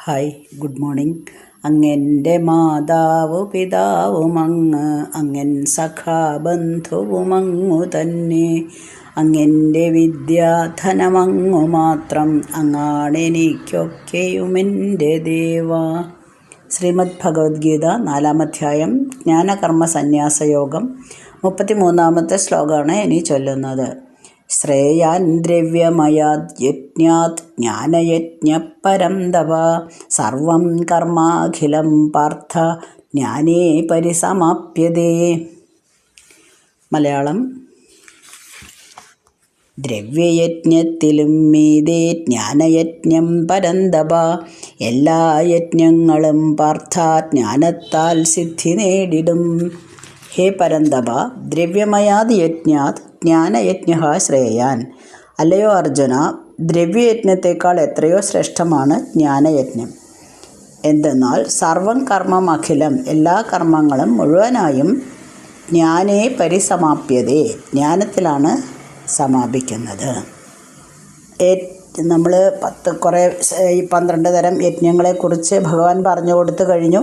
Hi, good morning. അങ്ങെൻ്റെ മാതാവു പിതാവുമങ്ങ്, അങ്ങൻ സഖാബന്ധുവുമങ്ങു തന്നെ. അങ്ങെൻ്റെ വിദ്യാധനമങ്ങു മാത്രം, അങ്ങാണെനിക്കൊക്കെയുമെൻ്റെ ദേവ. ശ്രീമദ് ഭഗവത്ഗീത 4-ാം അധ്യായം ജ്ഞാനകർമ്മ സന്യാസയോഗം 33-ാമത്തെ ശ്ലോകമാണ് ഇനി ചൊല്ലുന്നത്. ശ്രേയാൻ ദ്രവ്യമയാദ്യജ്ഞാത് ജ്ഞാനയജ്ഞപരം തപ, സർവം കർമാഖിലം പാർത്ഥ ജ്ഞാനേ പരിസമാപ്യതേ. മലയാളം. ദ്രവ്യയജ്ഞത്തിലും മീതേ ജ്ഞാനയജ്ഞം പരന്തപ, എല്ലാ യജ്ഞങ്ങളും പാർത്ഥ ജ്ഞാനത്താൽ സിദ്ധി നേടിടും. ഹേ പരന്തപ, ദ്രവ്യമയാത് യജ്ഞാത് ജ്ഞാനയജ്ഞ ശ്രേയാൻ. അല്ലയോ അർജുന, ദ്രവ്യയജ്ഞത്തേക്കാൾ എത്രയോ ശ്രേഷ്ഠമാണ് ജ്ഞാനയജ്ഞം. എന്തെന്നാൽ സർവം കർമ്മം അഖിലം, എല്ലാ കർമ്മങ്ങളും മുഴുവനായും ജ്ഞാനേ പരിസമാപ്യതേ, ജ്ഞാനത്തിലാണ് സമാപിക്കുന്നത്. നമ്മൾ 12 തരം യജ്ഞങ്ങളെക്കുറിച്ച് ഭഗവാൻ പറഞ്ഞു കൊടുത്തു കഴിഞ്ഞു.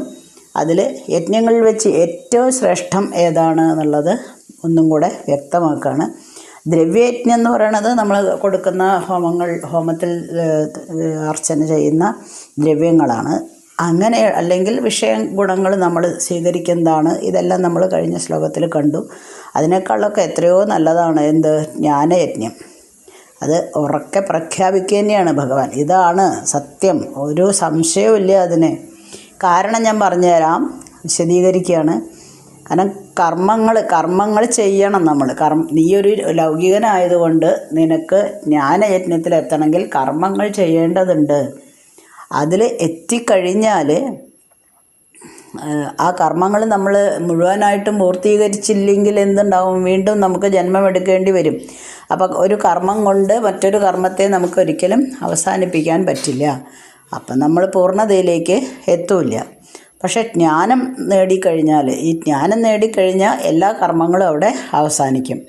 അതിൽ യജ്ഞങ്ങളിൽ വെച്ച് ഏറ്റവും ശ്രേഷ്ഠം ഏതാണ് എന്നുള്ളത് ഒന്നും കൂടെ വ്യക്തമാക്കുകയാണ്. ദ്രവ്യയജ്ഞം എന്ന് പറയുന്നത് നമ്മൾ കൊടുക്കുന്ന ഹോമത്തിൽ അർച്ചന ചെയ്യുന്ന ദ്രവ്യങ്ങളാണ്. അങ്ങനെ അല്ലെങ്കിൽ ഗുണങ്ങൾ നമ്മൾ സ്വീകരിക്കുന്നതാണ്. ഇതെല്ലാം നമ്മൾ കഴിഞ്ഞ ശ്ലോകത്തിൽ കണ്ടു. അതിനേക്കാളൊക്കെ എത്രയോ നല്ലതാണ് എന്ത്? ജ്ഞാനയജ്ഞം. അത് ഉറക്കെ പ്രഖ്യാപിക്കുക തന്നെയാണ് ഭഗവാൻ. ഇതാണ് സത്യം, ഒരു സംശയവും അതിന്. കാരണം ഞാൻ പറഞ്ഞുതരാം, വിശദീകരിക്കുകയാണ്. കാരണം കർമ്മങ്ങൾ ചെയ്യണം നമ്മൾ. നീയൊരു ലൗകികനായതുകൊണ്ട് നിനക്ക് ജ്ഞാനയജ്ഞത്തിലെത്തണമെങ്കിൽ കർമ്മങ്ങൾ ചെയ്യേണ്ടതുണ്ട്. അതിൽ എത്തിക്കഴിഞ്ഞാൽ ആ കർമ്മങ്ങൾ നമ്മൾ മുഴുവനായിട്ടും പൂർത്തീകരിച്ചില്ലെങ്കിൽ എന്തുണ്ടാവും? വീണ്ടും നമുക്ക് ജന്മമെടുക്കേണ്ടി വരും. അപ്പോൾ ഒരു കർമ്മം കൊണ്ട് മറ്റൊരു കർമ്മത്തെ നമുക്കൊരിക്കലും അവസാനിപ്പിക്കാൻ പറ്റില്ല. അപ്പം നമ്മൾ പൂർണ്ണതയിലേക്ക് എത്തൂല്ല. പക്ഷേ ജ്ഞാനം നേടിക്കഴിഞ്ഞാൽ, ഈ ജ്ഞാനം നേടിക്കഴിഞ്ഞാൽ എല്ലാ കർമ്മങ്ങളും അവിടെ അവസാനിക്കും.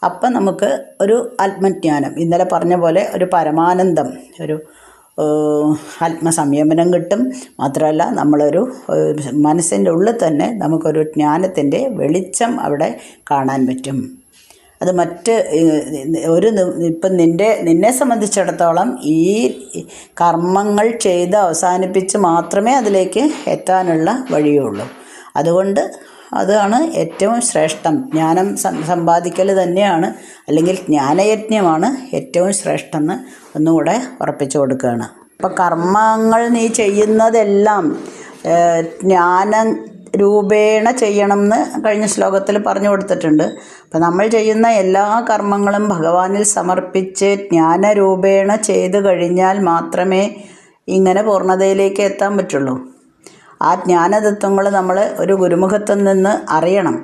അപ്പം നമുക്ക് ഒരു ആത്മജ്ഞാനം, ഇന്നലെ പറഞ്ഞ പോലെ ഒരു പരമാനന്ദം, ഒരു ആത്മസംയമനം കിട്ടും. മാത്രമല്ല നമ്മളൊരു മനസ്സിൻ്റെ ഉള്ളിൽ തന്നെ നമുക്കൊരു ജ്ഞാനത്തിൻ്റെ വെളിച്ചം അവിടെ കാണാൻ പറ്റും. അത് ഇപ്പം നിന്നെ സംബന്ധിച്ചിടത്തോളം ഈ കർമ്മങ്ങൾ ചെയ്ത് അവസാനിപ്പിച്ച് മാത്രമേ അതിലേക്ക് എത്താനുള്ള വഴിയുള്ളൂ. അതുകൊണ്ട് അതാണ് ഏറ്റവും ശ്രേഷ്ഠം. ജ്ഞാനം സമ്പാദിക്കൽ തന്നെയാണ്, അല്ലെങ്കിൽ ജ്ഞാനയജ്ഞമാണ് ഏറ്റവും ശ്രേഷ്ഠം എന്ന് ഒന്നുകൂടെ ഉറപ്പിച്ചു കൊടുക്കുകയാണ്. അപ്പം കർമ്മങ്ങൾ നീ ചെയ്യുന്നതെല്ലാം ജ്ഞാനം രൂപേണ ചെയ്യണം എന്ന് കഴിഞ്ഞ ശ്ലോകത്തിൽ പറഞ്ഞു കൊടുത്തിട്ടുണ്ട്. അപ്പം നമ്മൾ ചെയ്യുന്ന എല്ലാ കർമ്മങ്ങളും ഭഗവാനിൽ സമർപ്പിച്ച് ജ്ഞാനരൂപേണ ചെയ്തു കഴിഞ്ഞാൽ മാത്രമേ ഇങ്ങനെ പൂർണ്ണതയിലേക്ക് എത്താൻ പറ്റുള്ളൂ. ആ ജ്ഞാനതത്വങ്ങൾ നമ്മൾ ഒരു ഗുരുമുഖത്തിൽ നിന്ന് അറിയണം.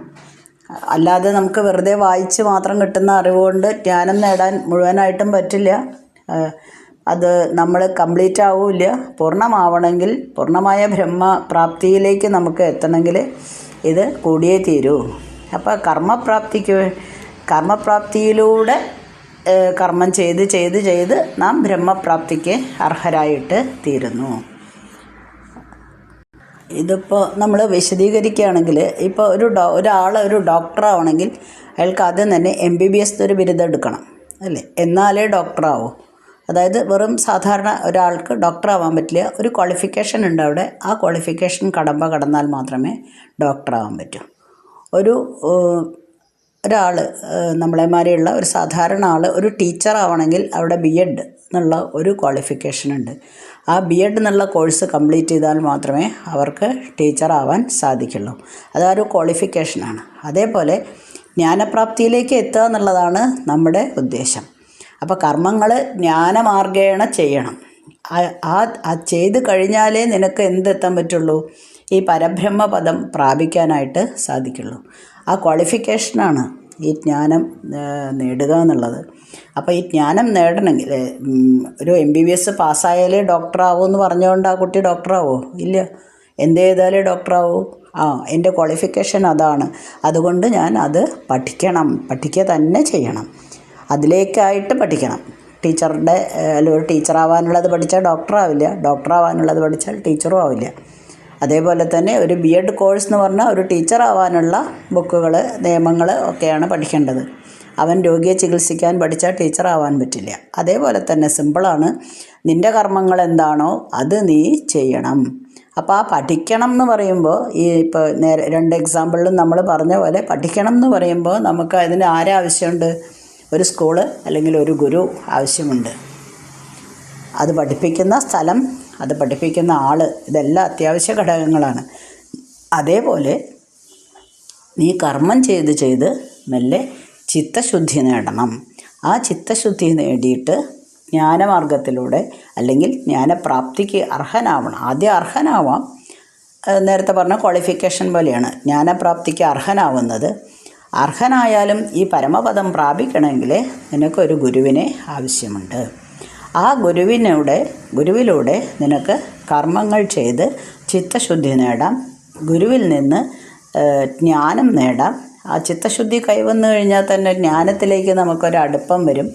അല്ലാതെ നമുക്ക് വെറുതെ വായിച്ച് മാത്രം കിട്ടുന്ന അറിവുകൊണ്ട് ജ്ഞാനം നേടാൻ മുഴുവനായിട്ടും പറ്റില്ല. അത് നമ്മൾ കംപ്ലീറ്റ് ആവില്ല. പൂർണ്ണമാവണമെങ്കിൽ, പൂർണ്ണമായ ബ്രഹ്മപ്രാപ്തിയിലേക്ക് നമുക്ക് എത്തണമെങ്കിൽ ഇത് കൂടിയേ തീരൂ. അപ്പോൾ കർമ്മപ്രാപ്തിയിലൂടെ കർമ്മം ചെയ്ത് നാം ബ്രഹ്മപ്രാപ്തിക്ക് അർഹരായിട്ട് തീരുന്നു. ഇതിപ്പോൾ നമ്മൾ വിശദീകരിക്കുകയാണെങ്കിൽ, ഇപ്പോൾ ഒരു ഡോക്ടറാവണമെങ്കിൽ അയാൾക്ക് ആദ്യം തന്നെ MBBS ഒരു ബിരുദം എടുക്കണം, അല്ലേ? എന്നാലേ ഡോക്ടറാവൂ. അതായത് വെറും സാധാരണ ഒരാൾക്ക് ഡോക്ടറാവാൻ പറ്റില്ല. ഒരു ക്വാളിഫിക്കേഷൻ ഉണ്ട് അവിടെ. ആ ക്വാളിഫിക്കേഷൻ കടന്നാൽ മാത്രമേ ഡോക്ടറാവാൻ പറ്റൂ. ഒരാൾ നമ്മളെമാരെയുള്ള ഒരു സാധാരണ ആൾ ഒരു ടീച്ചറാവണമെങ്കിൽ അവിടെ BEd എന്നുള്ള ഒരു ക്വാളിഫിക്കേഷൻ ഉണ്ട്. ആ BEd എന്നുള്ള കോഴ്സ് കംപ്ലീറ്റ് ചെയ്താൽ മാത്രമേ അവർക്ക് ടീച്ചറാവാൻ സാധിക്കുള്ളൂ. അതൊരു ക്വാളിഫിക്കേഷനാണ്. അതേപോലെ ജ്ഞാനപ്രാപ്തിയിലേക്ക് എത്തുക എന്നുള്ളതാണ് നമ്മുടെ ഉദ്ദേശം. അപ്പോൾ കർമ്മങ്ങൾ ജ്ഞാനമാർഗേണ ചെയ്യണം. ചെയ്ത് കഴിഞ്ഞാലേ നിനക്ക് എന്തെത്താൻ പറ്റുള്ളൂ? ഈ പരബ്രഹ്മപദം പ്രാപിക്കാനായിട്ട് സാധിക്കുള്ളൂ. ആ ക്വാളിഫിക്കേഷനാണ് ഈ ജ്ഞാനം നേടുക എന്നുള്ളത്. അപ്പോൾ ഈ ജ്ഞാനം നേടണമെങ്കിൽ ഒരു MBBS പാസ്സായാലേ ഡോക്ടറാവൂ എന്ന് പറഞ്ഞുകൊണ്ട് ആ കുട്ടി ഡോക്ടറാവോ? ഇല്ല. എന്ത് ചെയ്താലേ ഡോക്ടറാവൂ? എൻ്റെ ക്വാളിഫിക്കേഷൻ അതാണ്. അതുകൊണ്ട് ഞാൻ അത് പഠിക്കുക തന്നെ ചെയ്യണം. അതിലേക്കായിട്ട് പഠിക്കണം. ടീച്ചറുടെ അല്ലെങ്കിൽ ഒരു ടീച്ചറാവാനുള്ളത് പഠിച്ചാൽ ഡോക്ടറാവില്ല, ഡോക്ടറാവാനുള്ളത് പഠിച്ചാൽ ടീച്ചറും ആവില്ല. അതേപോലെ തന്നെ ഒരു BEd കോഴ്സ് എന്ന് പറഞ്ഞാൽ ഒരു ടീച്ചറാവാനുള്ള ബുക്കുകൾ, നിയമങ്ങൾ ഒക്കെയാണ് പഠിക്കേണ്ടത്. അവൻ രോഗിയെ ചികിത്സിക്കാൻ പഠിച്ചാൽ ടീച്ചറാവാൻ പറ്റില്ല. അതേപോലെ തന്നെ സിമ്പിളാണ്. നിൻ്റെ കർമ്മങ്ങൾ എന്താണോ അത് നീ ചെയ്യണം. അപ്പോൾ ആ പഠിക്കണം എന്ന് പറയുമ്പോൾ ഇപ്പോൾ നേരെ 2 എക്സാമ്പിളിലും നമ്മൾ പറഞ്ഞ പോലെ പഠിക്കണം എന്ന് പറയുമ്പോൾ നമുക്ക് അതിന് ആരാവശ്യമുണ്ട്? ഒരു സ്കൂള് അല്ലെങ്കിൽ ഒരു ഗുരു ആവശ്യമുണ്ട്. അത് പഠിപ്പിക്കുന്ന സ്ഥലം, അത് പഠിപ്പിക്കുന്ന ആൾ, ഇതെല്ലാം അത്യാവശ്യ ഘടകങ്ങളാണ്. അതേപോലെ നീ കർമ്മം ചെയ്ത് മെല്ലെ ചിത്തശുദ്ധി നേടണം. ആ ചിത്തശുദ്ധി നേടിയിട്ട് ജ്ഞാനമാർഗത്തിലൂടെ അല്ലെങ്കിൽ ജ്ഞാനപ്രാപ്തിക്ക് അർഹനാവണം. ആദ്യം അർഹനാവാം. നേരത്തെ പറഞ്ഞ ക്വാളിഫിക്കേഷൻ പോലെയാണ് ജ്ഞാനപ്രാപ്തിക്ക് അർഹനാവുന്നത്. അർഹനായാലും ഈ പരമപദം പ്രാപിക്കണമെങ്കിൽ നിനക്കൊരു ഗുരുവിനെ ആവശ്യമുണ്ട്. ആ ഗുരുവിലൂടെ നിനക്ക് കർമ്മങ്ങൾ ചെയ്ത് ചിത്തശുദ്ധി നേടാം. ഗുരുവിൽ നിന്ന് ജ്ഞാനം നേടാം. ആ ചിത്തശുദ്ധി കൈവന്നു കഴിഞ്ഞാൽ തന്നെ ജ്ഞാനത്തിലേക്ക് നമുക്കൊരടുപ്പം വരും.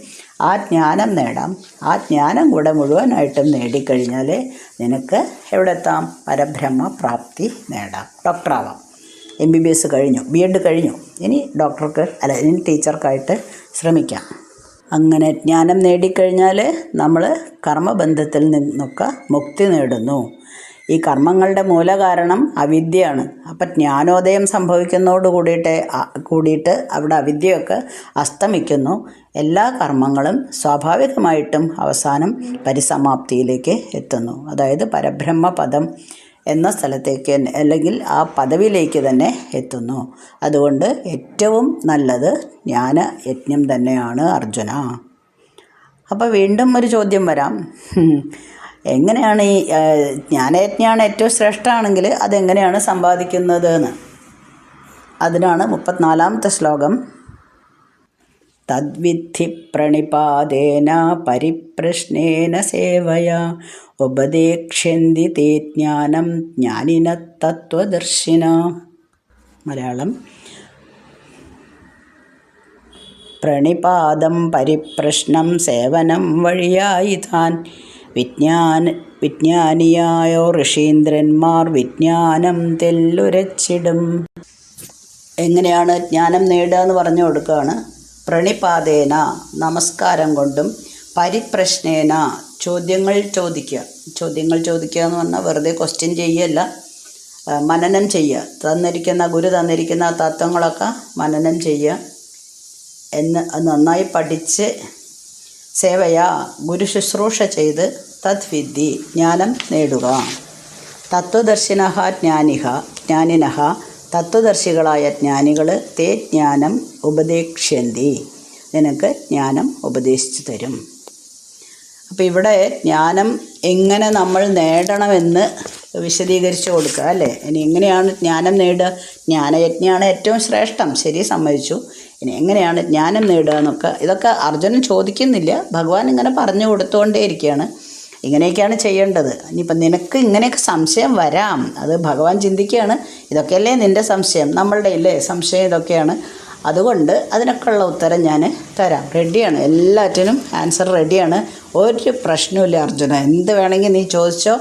ആ ജ്ഞാനം നേടാം. ആ ജ്ഞാനം കൂടെ മുഴുവനായിട്ടും നേടിക്കഴിഞ്ഞാൽ നിനക്ക് എവിടെ എത്താം? പരബ്രഹ്മ പ്രാപ്തി നേടാം, ഡോക്ടറാവാം. MBBS കഴിഞ്ഞു, BEd കഴിഞ്ഞു, ഇനി ഇനി ടീച്ചർക്കായിട്ട് ശ്രമിക്കാം. അങ്ങനെ ജ്ഞാനം നേടിക്കഴിഞ്ഞാൽ നമ്മൾ കർമ്മബന്ധത്തിൽ നിന്നൊക്കെ മുക്തി നേടുന്നു. ഈ കർമ്മങ്ങളുടെ മൂലകാരണം അവിദ്യയാണ്. അപ്പം ജ്ഞാനോദയം സംഭവിക്കുന്നതോട് കൂടിയിട്ട് അവിടെ അവിദ്യയൊക്കെ അസ്തമിക്കുന്നു. എല്ലാ കർമ്മങ്ങളും സ്വാഭാവികമായിട്ടും അവസാനം പരിസമാപ്തിയിലേക്ക് എത്തുന്നു. അതായത് പരബ്രഹ്മപദം എന്ന സ്ഥലത്തേക്ക് അല്ലെങ്കിൽ ആ പദവിയിലേക്ക് തന്നെ എത്തുന്നു. അതുകൊണ്ട് ഏറ്റവും നല്ലത് ജ്ഞാനയജ്ഞം തന്നെയാണ് അർജുന. അപ്പോൾ വീണ്ടും ഒരു ചോദ്യം വരാം. എങ്ങനെയാണ് ഈ ജ്ഞാനയജ്ഞമാണ് ഏറ്റവും ശ്രേഷ്ഠമാണെങ്കിൽ അതെങ്ങനെയാണ് സമ്പാദിക്കുന്നത് എന്ന്? അതിനാണ് 34ാമത്തെ ശ്ലോകം. തദ്വിദ്ധി പ്രണിപാതേന പരിപ്രശ്നേന സേവയാ ഉപദേക്ഷ്യന്തി തേ ജ്ഞാനം ജ്ഞാനിന തത്വദർശിന. മലയാളം. പ്രണിപാതം പരിപ്രശ്നം സേവനം വഴിയായി താൻ വിജ്ഞാനിയായോ ഋഷീന്ദ്രന്മാർ വിജ്ഞാനം തെല്ലുരച്ചിടും. എങ്ങനെയാണ് ജ്ഞാനം നേടുക എന്ന് പറഞ്ഞു കൊടുക്കുകയാണ്. പ്രണിപാതേന നമസ്കാരം കൊണ്ടും, പരിപ്രശ്നേന ചോദ്യങ്ങൾ ചോദിക്കുക എന്ന് പറഞ്ഞാൽ വെറുതെ ക്വസ്റ്റ്യൻ ചെയ്യല്ല, മനനം ചെയ്യുക. ഗുരു തന്നിരിക്കുന്ന തത്വങ്ങളൊക്കെ മനനം ചെയ്യുക എന്ന് നന്നായി പഠിച്ച് സേവയാ ഗുരു ശുശ്രൂഷ ചെയ്ത് തദ്വിദ്ധി ജ്ഞാനം നേടുക. തത്വദർശിനഃ ജ്ഞാനിനഃ തത്വദർശികളായ ജ്ഞാനികൾ തേ ജ്ഞാനം ഉപദേക്ഷ്യന്തി നിനക്ക് ജ്ഞാനം ഉപദേശിച്ചു തരും. അപ്പോൾ ഇവിടെ ജ്ഞാനം എങ്ങനെ നമ്മൾ നേടണമെന്ന് വിശദീകരിച്ച് കൊടുക്കുക അല്ലേ. ഇനി എങ്ങനെയാണ് ജ്ഞാനം നേടുക? ജ്ഞാനയജ്ഞമാണ് ഏറ്റവും ശ്രേഷ്ഠം, ശരി, സമ്മതിച്ചു. ഇനി എങ്ങനെയാണ് ജ്ഞാനം നേടുക എന്നൊക്കെ ഇതൊക്കെ അർജുനൻ ചോദിക്കുന്നില്ല, ഭഗവാൻ ഇങ്ങനെ പറഞ്ഞു കൊടുത്തുകൊണ്ടേയിരിക്കുകയാണ്. ഇങ്ങനെയൊക്കെയാണ് ചെയ്യേണ്ടത്. ഇനിയിപ്പം നിനക്ക് ഇങ്ങനെയൊക്കെ സംശയം വരാം, അത് ഭഗവാൻ ചിന്തിക്കുകയാണ്. ഇതൊക്കെയല്ലേ നിൻ്റെ സംശയം, നമ്മളുടെ ഇല്ലേ സംശയം ഇതൊക്കെയാണ്. അതുകൊണ്ട് അതിനൊക്കെയുള്ള ഉത്തരം ഞാൻ തരാം, റെഡിയാണ്, എല്ലാറ്റിനും ആൻസർ റെഡിയാണ്. ഒരു പ്രശ്നമില്ല അർജുന, എന്ത് വേണമെങ്കിൽ നീ ചോദിച്ചോ,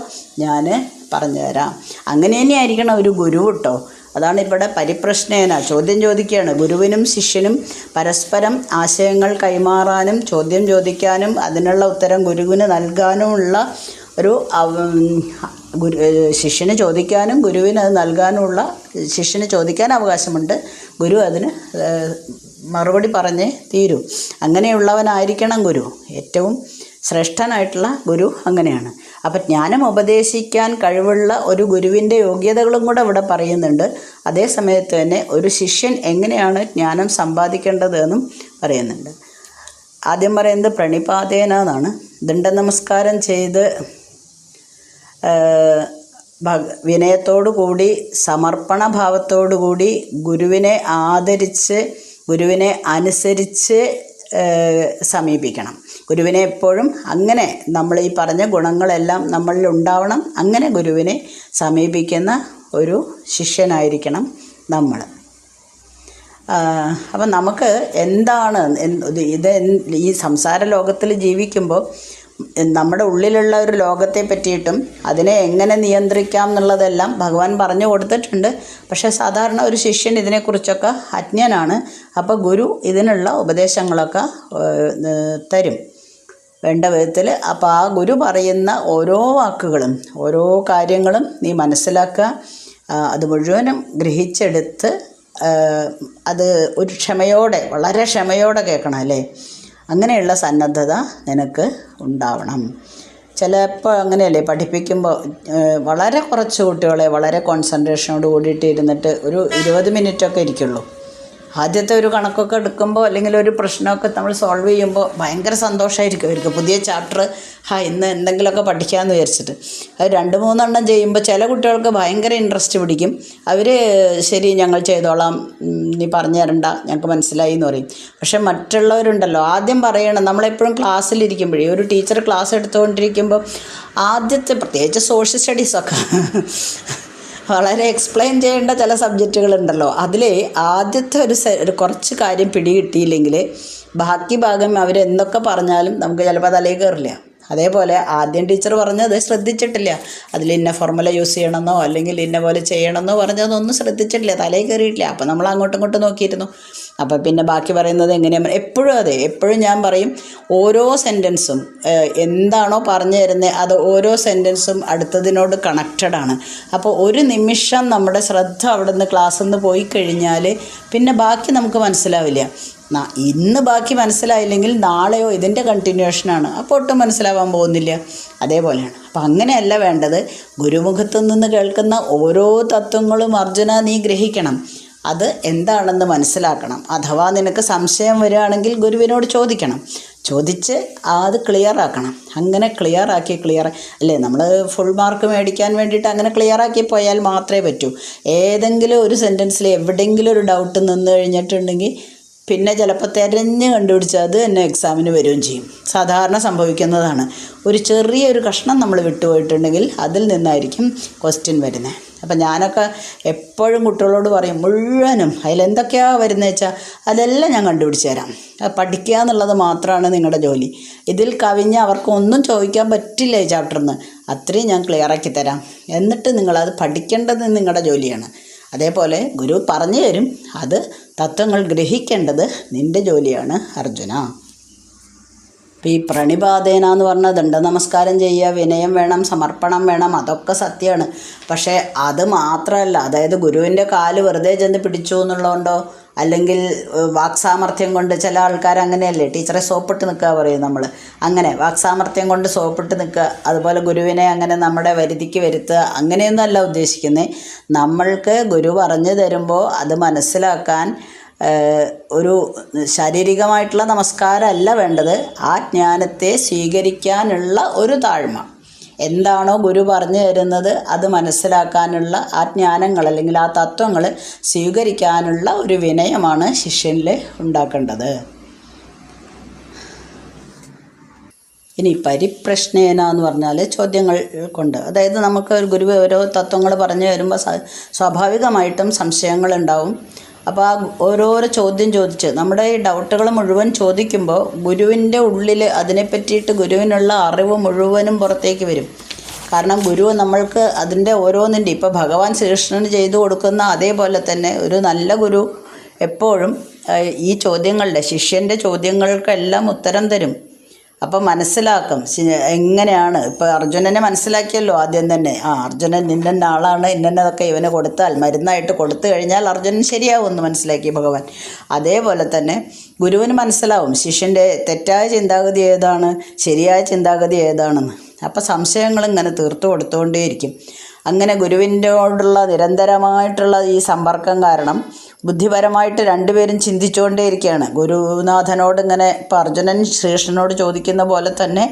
ഞാൻ പറഞ്ഞു തരാം. അങ്ങനെ തന്നെയായിരിക്കണം ഒരു ഗുരു കേട്ടോ. അതാണ് ഇവിടെ പരിപ്രശ്നേന ചോദ്യം ചോദിക്കുകയാണ്. ഗുരുവിനും ശിഷ്യനും പരസ്പരം ആശയങ്ങൾ കൈമാറാനും ചോദ്യം ചോദിക്കാനും അതിനുള്ള ഉത്തരം ഗുരുവിന് നൽകാനുമുള്ള ഒരു ശിഷ്യന് ചോദിക്കാനും ഗുരുവിന് അത് നൽകാനുമുള്ള ശിഷ്യന് ചോദിക്കാൻ അവകാശമുണ്ട്. ഗുരു അതിന് മറുപടി പറഞ്ഞേ തീരൂ. അങ്ങനെയുള്ളവനായിരിക്കണം ഗുരു. ഏറ്റവും ശ്രേഷ്ഠനായിട്ടുള്ള ഗുരു അങ്ങനെയാണ്. അപ്പം ജ്ഞാനം ഉപദേശിക്കാൻ കഴിവുള്ള ഒരു ഗുരുവിൻ്റെ യോഗ്യതകളും കൂടെ ഇവിടെ പറയുന്നുണ്ട്. അതേ സമയത്ത് തന്നെ ഒരു ശിഷ്യൻ എങ്ങനെയാണ് ജ്ഞാനം സമ്പാദിക്കേണ്ടത് എന്നും പറയുന്നുണ്ട്. ആദ്യം പറയുന്നത് പ്രണിപാതേന എന്നാണ്. ദണ്ഡ നമസ്കാരം ചെയ്ത് വിനയത്തോടു കൂടി സമർപ്പണ ഭാവത്തോടു കൂടി ഗുരുവിനെ ആദരിച്ച് ഗുരുവിനെ അനുസരിച്ച് സമീപിക്കണം. ഗുരുവിനെ എപ്പോഴും അങ്ങനെ നമ്മൾ ഈ പറഞ്ഞ ഗുണങ്ങളെല്ലാം നമ്മളിൽ ഉണ്ടാവണം. അങ്ങനെ ഗുരുവിനെ സമീപിക്കുന്ന ഒരു ശിഷ്യനായിരിക്കണം നമ്മൾ. അപ്പം നമുക്ക് എന്താണ് ഇത് ഈ സംസാര ലോകത്തിൽ ജീവിക്കുമ്പോൾ നമ്മുടെ ഉള്ളിലുള്ള ഒരു ലോകത്തെ പറ്റിയിട്ടും അതിനെ എങ്ങനെ നിയന്ത്രിക്കാം എന്നുള്ളതെല്ലാം ഭഗവാൻ പറഞ്ഞു കൊടുത്തിട്ടുണ്ട്. പക്ഷേ സാധാരണ ഒരു ശിഷ്യൻ ഇതിനെക്കുറിച്ചൊക്കെ അജ്ഞനാണ്. അപ്പോൾ ഗുരു ഇതിനുള്ള ഉപദേശങ്ങളൊക്കെ തരും വേണ്ട വിധത്തിൽ. അപ്പോൾ ആ ഗുരു പറയുന്ന ഓരോ വാക്കുകളും ഓരോ കാര്യങ്ങളും നീ മനസ്സിലാക്കുക, അത് മുഴുവനും ഗ്രഹിച്ചെടുത്ത് അത് ഒരു ക്ഷമയോടെ, വളരെ ക്ഷമയോടെ കേൾക്കണം അല്ലേ. അങ്ങനെയുള്ള സന്നദ്ധത നിനക്ക് ഉണ്ടാവണം. ചിലപ്പോൾ അങ്ങനെയല്ലേ, പഠിപ്പിക്കുമ്പോൾ വളരെ കുറച്ച് കുട്ടികളെ വളരെ കോൺസെൻട്രേഷനോട് കൂടിയിട്ട് ഇരുന്നിട്ട് ഒരു 20 മിനിറ്റൊക്കെ ഇരിക്കുള്ളൂ. ആദ്യത്തെ ഒരു കണക്കൊക്കെ എടുക്കുമ്പോൾ അല്ലെങ്കിൽ ഒരു പ്രശ്നമൊക്കെ നമ്മൾ സോൾവ് ചെയ്യുമ്പോൾ ഭയങ്കര സന്തോഷമായിരിക്കും അവർക്ക്. പുതിയ ചാപ്റ്റർ ഇന്ന് എന്തെങ്കിലുമൊക്കെ പഠിക്കാമെന്ന് വിചാരിച്ചിട്ട് അത് 2-3 എണ്ണം ചെയ്യുമ്പോൾ ചില കുട്ടികൾക്ക് ഭയങ്കര ഇൻട്രസ്റ്റ് പിടിക്കും. അവർ ശരി ഞങ്ങൾ ചെയ്തോളാം, നീ പറഞ്ഞു തരണ്ട, ഞങ്ങൾക്ക് മനസ്സിലായി എന്ന് പറയും. പക്ഷെ മറ്റുള്ളവരുണ്ടല്ലോ ആദ്യം പറയണം. നമ്മളെപ്പോഴും ക്ലാസ്സിലിരിക്കുമ്പോഴേ, ഒരു ടീച്ചർ ക്ലാസ് എടുത്തുകൊണ്ടിരിക്കുമ്പോൾ ആദ്യത്തെ, പ്രത്യേകിച്ച് സോഷ്യൽ സ്റ്റഡീസൊക്കെ വളരെ എക്സ്പ്ലെയിൻ ചെയ്യേണ്ട ചില സബ്ജക്റ്റുകളുണ്ടല്ലോ, അതിൽ ആദ്യത്തെ ഒരു കുറച്ച് കാര്യം പിടികിട്ടിയില്ലെങ്കിൽ ബാക്കി ഭാഗം അവരെന്തൊക്കെ പറഞ്ഞാലും നമുക്ക് ചിലപ്പോൾ തലയിൽ കയറില്ല. അതേപോലെ ആദ്യം ടീച്ചർ പറഞ്ഞത് ശ്രദ്ധിച്ചിട്ടില്ല, അതിൽ ഇന്ന ഫോർമുല യൂസ് ചെയ്യണമെന്നോ അല്ലെങ്കിൽ ഇന്ന പോലെ ചെയ്യണമെന്നോ പറഞ്ഞതൊന്നും ശ്രദ്ധിച്ചിട്ടില്ല, തലയിൽ കയറിയിട്ടില്ല. അപ്പോൾ നമ്മൾ അങ്ങോട്ടും ഇങ്ങോട്ടും നോക്കിയിരുന്നു. അപ്പോൾ പിന്നെ ബാക്കി പറയുന്നത് എങ്ങനെയാണ്, എപ്പോഴും അതെ, എപ്പോഴും ഞാൻ പറയും ഓരോ സെൻറ്റൻസും എന്താണോ പറഞ്ഞു തരുന്നത് അത് ഓരോ സെൻറ്റൻസും അടുത്തതിനോട് കണക്റ്റഡാണ്. അപ്പോൾ ഒരു നിമിഷം നമ്മുടെ ശ്രദ്ധ അവിടെ നിന്ന് ക്ലാസ്സിൽ നിന്ന് പോയി കഴിഞ്ഞാൽ പിന്നെ ബാക്കി നമുക്ക് മനസ്സിലാവില്ല. ഇന്ന് ബാക്കി മനസ്സിലായില്ലെങ്കിൽ നാളെയോ ഇതിൻ്റെ കണ്ടിന്യൂഷനാണ്, അപ്പോൾ ഒട്ടും മനസ്സിലാവാൻ പോകുന്നില്ല. അതേപോലെയാണ്. അപ്പം അങ്ങനെയല്ല വേണ്ടത്. ഗുരുമുഖത്തു നിന്ന് കേൾക്കുന്ന ഓരോ തത്വങ്ങളും അർജുന നീ ഗ്രഹിക്കണം, അത് എന്താണെന്ന് മനസ്സിലാക്കണം. അഥവാ നിനക്ക് സംശയം വരികയാണെങ്കിൽ ഗുരുവിനോട് ചോദിക്കണം, ചോദിച്ച് അത് ക്ലിയറാക്കണം. അങ്ങനെ ക്ലിയറാക്കി അല്ലേ, നമ്മൾ ഫുൾ മാർക്ക് മേടിക്കാൻ വേണ്ടിയിട്ട് അങ്ങനെ ക്ലിയറാക്കി പോയാൽ മാത്രമേ പറ്റൂ. ഏതെങ്കിലും ഒരു സെൻറ്റൻസിൽ എവിടെയെങ്കിലും ഒരു ഡൗട്ട് നിന്ന് കഴിഞ്ഞിട്ടുണ്ടെങ്കിൽ പിന്നെ ചിലപ്പോൾ തിരഞ്ഞ് കണ്ടുപിടിച്ച് അത് തന്നെ എക്സാമിന് വരികയും ചെയ്യും. സാധാരണ സംഭവിക്കുന്നതാണ്. ഒരു ചെറിയൊരു കഷ്ണം നമ്മൾ വിട്ടുപോയിട്ടുണ്ടെങ്കിൽ അതിൽ നിന്നായിരിക്കും ക്വസ്റ്റ്യൻ വരുന്നത്. അപ്പം ഞാനൊക്കെ എപ്പോഴും കുട്ടികളോട് പറയും, മുഴുവനും അതിലെന്തൊക്കെയാണ് വരുന്നത് വെച്ചാൽ അതെല്ലാം ഞാൻ കണ്ടുപിടിച്ച് തരാം, പഠിക്കുക എന്നുള്ളത് മാത്രമാണ് നിങ്ങളുടെ ജോലി. ഇതിൽ കവിഞ്ഞ് അവർക്ക് ഒന്നും ചോദിക്കാൻ പറ്റില്ല ഈ ചാപ്റ്ററിൽ നിന്ന്, അത്രയും ഞാൻ ക്ലിയറാക്കി തരാം. എന്നിട്ട് നിങ്ങളത് പഠിക്കേണ്ടത് നിങ്ങളുടെ ജോലിയാണ്. അതേപോലെ ഗുരു പറഞ്ഞു തരും, അത് തത്വങ്ങൾ ഗ്രഹിക്കേണ്ടത് നിൻ്റെ ജോലിയാണ് അർജുന. ഇപ്പോൾ ഈ പ്രണിപാതേന എന്ന് പറഞ്ഞതുണ്ട്, നമസ്കാരം ചെയ്യുക, വിനയം വേണം, സമർപ്പണം വേണം, അതൊക്കെ സത്യമാണ്. പക്ഷേ അത് മാത്രമല്ല, അതായത് ഗുരുവിൻ്റെ കാല് വെറുതെ ചെന്ന് പിടിച്ചു എന്നുള്ളതുകൊണ്ടോ അല്ലെങ്കിൽ വാക്സാമർത്ഥ്യം കൊണ്ട്, ചില ആൾക്കാർ അങ്ങനെയല്ലേ ടീച്ചറെ സോപ്പിട്ട് നിൽക്കുക പറയും നമ്മൾ, അങ്ങനെ വാക്സാമർത്ഥ്യം കൊണ്ട് സോപ്പിട്ട് നിൽക്കുക, അതുപോലെ ഗുരുവിനെ അങ്ങനെ നമ്മുടെ വരുതിക്ക് വരുത്തുക, അങ്ങനെയൊന്നും അല്ല ഉദ്ദേശിക്കുന്നത്. നമ്മൾക്ക് ഗുരു പറഞ്ഞു തരുമ്പോൾ അത് മനസ്സിലാക്കാൻ ഒരു ശാരീരികമായിട്ടുള്ള നമസ്കാരമല്ല വേണ്ടത്, ആ ജ്ഞാനത്തെ സ്വീകരിക്കാനുള്ള ഒരു താഴ്മ. എന്താണോ ഗുരു പറഞ്ഞു തരുന്നത് അത് മനസ്സിലാക്കാനുള്ള ആ ജ്ഞാനങ്ങൾ അല്ലെങ്കിൽ ആ തത്വങ്ങൾ സ്വീകരിക്കാനുള്ള ഒരു വിനയമാണ് ശിഷ്യനിൽ ഉണ്ടാക്കേണ്ടത്. ഇനി പരിപ്രശ്നേന എന്ന് പറഞ്ഞാൽ ചോദ്യങ്ങൾ കൊണ്ട്, അതായത് നമുക്ക് ഒരു ഗുരു ഓരോ തത്വങ്ങൾ പറഞ്ഞു തരുമ്പോൾ സ്വാഭാവികമായിട്ടും സംശയങ്ങളുണ്ടാവും. അപ്പോൾ ആ ഓരോരോ ചോദ്യം ചോദിച്ച് നമ്മുടെ ഈ ഡൗട്ടുകൾ മുഴുവൻ ചോദിക്കുമ്പോൾ ഗുരുവിൻ്റെ ഉള്ളിൽ അതിനെ പറ്റിയിട്ട് ഗുരുവിനുള്ള അറിവ് മുഴുവനും പുറത്തേക്ക് വരും. കാരണം ഗുരു നമ്മൾക്ക് അതിൻ്റെ ഓരോന്നിൻ്റെ, ഇപ്പോൾ ഭഗവാൻ ശ്രീകൃഷ്ണന് ചെയ്തു കൊടുക്കുന്ന അതേപോലെ തന്നെ ഒരു നല്ല ഗുരു എപ്പോഴും ഈ ചോദ്യങ്ങളുടെ, ശിഷ്യൻ്റെ ചോദ്യങ്ങൾക്കെല്ലാം ഉത്തരം തരും. അപ്പം മനസ്സിലാക്കും എങ്ങനെയാണ്. ഇപ്പോൾ അർജുനനെ മനസ്സിലാക്കിയല്ലോ ആദ്യം തന്നെ, അർജുനൻ ഇന്ന ആളാണ്, ഇന്നതൊക്കെ ഇവന് കൊടുത്താൽ മരുന്നായിട്ട് കൊടുത്തു കഴിഞ്ഞാൽ അർജുനൻ ശരിയാവുമെന്ന് മനസ്സിലാക്കി ഭഗവാൻ. അതേപോലെ തന്നെ ഗുരുവിന് മനസ്സിലാവും ശിഷ്യൻ്റെ തെറ്റായ ചിന്താഗതി ഏതാണ്, ശരിയായ ചിന്താഗതി ഏതാണെന്ന്. അപ്പോൾ സംശയങ്ങൾ ഇങ്ങനെ തീർത്തു കൊടുത്തുകൊണ്ടേയിരിക്കും. അങ്ങനെ ഗുരുവിനോടുള്ള നിരന്തരമായിട്ടുള്ള ഈ സമ്പർക്കം കാരണം ബുദ്ധിപരമായിട്ട് രണ്ടുപേരും ചിന്തിച്ചുകൊണ്ടേയിരിക്കുകയാണ്. ഗുരുനാഥനോട് ഇങ്ങനെ ഇപ്പോൾ അർജുനൻ ശ്രീകൃഷ്ണനോട് ചോദിക്കുന്ന പോലെ തന്നെ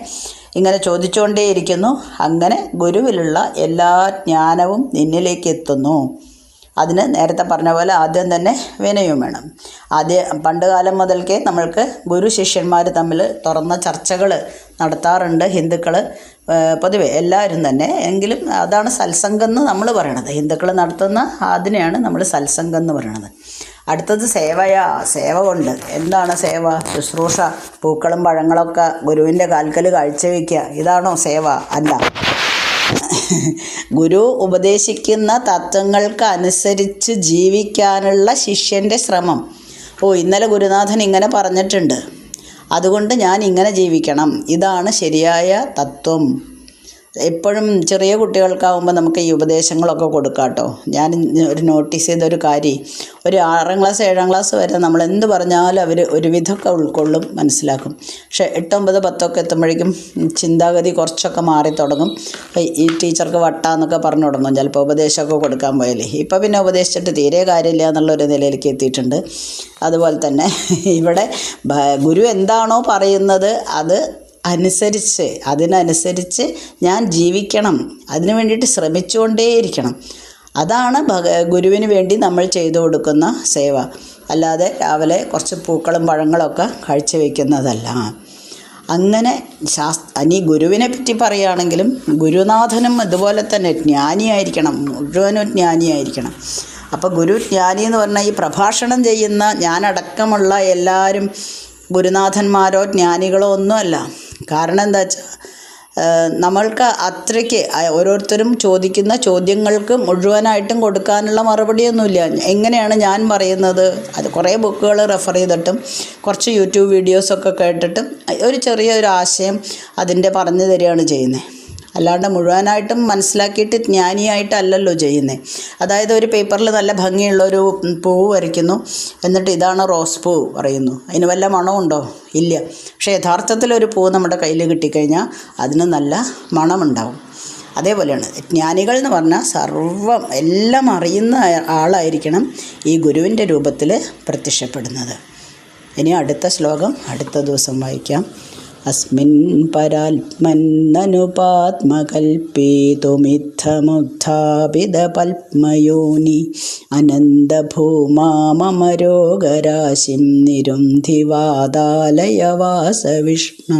ഇങ്ങനെ ചോദിച്ചുകൊണ്ടേയിരിക്കുന്നു. അങ്ങനെ ഗുരുവിലുള്ള എല്ലാ ജ്ഞാനവും നിന്നിലേക്ക് എത്തുന്നു. അതിന് നേരത്തെ പറഞ്ഞ പോലെ ആദ്യം തന്നെ വിനയവും വേണം. പണ്ട് കാലം മുതൽക്കേ നമ്മൾക്ക് ഗുരു ശിഷ്യന്മാർ തമ്മിൽ തുറന്ന ചർച്ചകൾ നടത്താറുണ്ട് ഹിന്ദുക്കൾ പൊതുവെ എല്ലാവരും തന്നെ. എങ്കിലും അതാണ് സത്സംഗം എന്ന് നമ്മൾ പറയണത്. ഹിന്ദുക്കൾ നടത്തുന്ന അതിനെയാണ് നമ്മൾ സത്സംഗം എന്ന് പറയണത്. അടുത്തത് സേവയാ. സേവ കൊണ്ട് എന്താണ് സേവ? ശുശ്രൂഷ. പൂക്കളും പഴങ്ങളൊക്കെ ഗുരുവിൻ്റെ കാൽക്കൽ കാഴ്ചവെക്കുക. ഇതാണോ സേവ? അല്ല. ഗുരു ഉപദേശിക്കുന്ന തത്വങ്ങൾക്ക് അനുസരിച്ച് ജീവിക്കാനുള്ള ശിഷ്യൻ്റെ ശ്രമം. ഇന്നലെ ഗുരുനാഥൻ ഇങ്ങനെ പറഞ്ഞിട്ടുണ്ട്, അതുകൊണ്ട് ഞാൻ ഇങ്ങനെ ജീവിക്കണം, ഇതാണ് ശരിയായ തത്വം. എപ്പോഴും ചെറിയ കുട്ടികൾക്കാവുമ്പോൾ നമുക്ക് ഈ ഉപദേശങ്ങളൊക്കെ കൊടുക്കാം കേട്ടോ. ഞാൻ ഒരു നോട്ടീസ് ചെയ്തൊരു കാര്യം, ഒരു 6ാം ക്ലാസ് 7ാം ക്ലാസ് വരെ നമ്മൾ എന്ത് പറഞ്ഞാലും അവർ ഒരുവിധമൊക്കെ ഉൾക്കൊള്ളും, മനസ്സിലാക്കും. പക്ഷേ 8, 9, 10 എത്തുമ്പോഴേക്കും ചിന്താഗതി കുറച്ചൊക്കെ മാറി തുടങ്ങും. ഈ ടീച്ചർക്ക് വട്ടാന്നൊക്കെ പറഞ്ഞു തുടങ്ങും ചിലപ്പോൾ ഉപദേശമൊക്കെ കൊടുക്കാൻ പോയാലേ. ഇപ്പോൾ പിന്നെ ഉപദേശിച്ചിട്ട് തീരെ കാര്യമില്ല എന്നുള്ളൊരു നിലയിലേക്ക് എത്തിയിട്ടുണ്ട്. അതുപോലെ തന്നെ ഇവിടെ ഗുരു എന്താണോ പറയുന്നത് അതിനനുസരിച്ച് ഞാൻ ജീവിക്കണം, അതിനു വേണ്ടിയിട്ട് ശ്രമിച്ചുകൊണ്ടേയിരിക്കണം. അതാണ് ഗുരുവിന് വേണ്ടി നമ്മൾ ചെയ്തു കൊടുക്കുന്ന സേവ. അല്ലാതെ രാവിലെ കുറച്ച് പൂക്കളും പഴങ്ങളൊക്കെ കാഴ്ചവെക്കുന്നതല്ല. അങ്ങനെ ഇനി ഗുരുവിനെ പറ്റി പറയുകയാണെങ്കിലും ഗുരുനാഥനും ഇതുപോലെ തന്നെ ജ്ഞാനിയായിരിക്കണം, മുഴുവനും ജ്ഞാനിയായിരിക്കണം. അപ്പോൾ ഗുരു ജ്ഞാനി എന്ന് പറഞ്ഞാൽ ഈ പ്രഭാഷണം ചെയ്യുന്ന ഞാനടക്കമുള്ള എല്ലാവരും ഗുരുനാഥന്മാരോ ജ്ഞാനികളോ ഒന്നുമല്ല. കാരണം എന്താ വെച്ചാൽ നമ്മൾക്ക് അത്രയ്ക്ക് ഓരോരുത്തരും ചോദിക്കുന്ന ചോദ്യങ്ങൾക്ക് മുഴുവനായിട്ടും കൊടുക്കാനുള്ള മറുപടിയൊന്നുമില്ല. എങ്ങനെയാണ് ഞാൻ പറയുന്നത്? അത് കുറേ ബുക്കുകൾ റെഫർ ചെയ്തിട്ടും കുറച്ച് യൂട്യൂബ് വീഡിയോസൊക്കെ കേട്ടിട്ടും ഒരു ചെറിയൊരു ആശയം അതിൻ്റെ പറഞ്ഞു തരികയാണ് ചെയ്യുന്നത്. അല്ലാണ്ട് മുഴുവനായിട്ടും മനസ്സിലാക്കിയിട്ട് ജ്ഞാനിയായിട്ടല്ലല്ലോ ചെയ്യുന്നത്. അതായത് ഒരു പേപ്പറിൽ നല്ല ഭംഗിയുള്ളൊരു പൂവ് വരയ്ക്കുന്നു, എന്നിട്ട് ഇതാണ് റോസ് പൂ പറയുന്നു. അതിന് വല്ല മണമുണ്ടോ? ഇല്ല. പക്ഷേ യഥാർത്ഥത്തിലൊരു പൂ നമ്മുടെ കയ്യിൽ കിട്ടിക്കഴിഞ്ഞാൽ അതിന് നല്ല മണമുണ്ടാവും. അതേപോലെയാണ് ജ്ഞാനികൾ എന്ന് പറഞ്ഞാൽ സർവ്വം എല്ലാം അറിയുന്ന ആളായിരിക്കണം ഈ ഗുരുവിൻ്റെ രൂപത്തിൽ പ്രത്യക്ഷപ്പെടുന്നത്. ഇനി അടുത്ത ശ്ലോകം അടുത്ത ദിവസം വായിക്കാം. അസ്മിൻ പരാത്മന്നനുപാത്മകൽപ്പിതുമിത്തമുത്ഥാപിതപത്മയോനി അനന്തഭൂമാമരോഗരാശിം നിരുന്ധിവാദാലയവാസ വിഷ്ണു.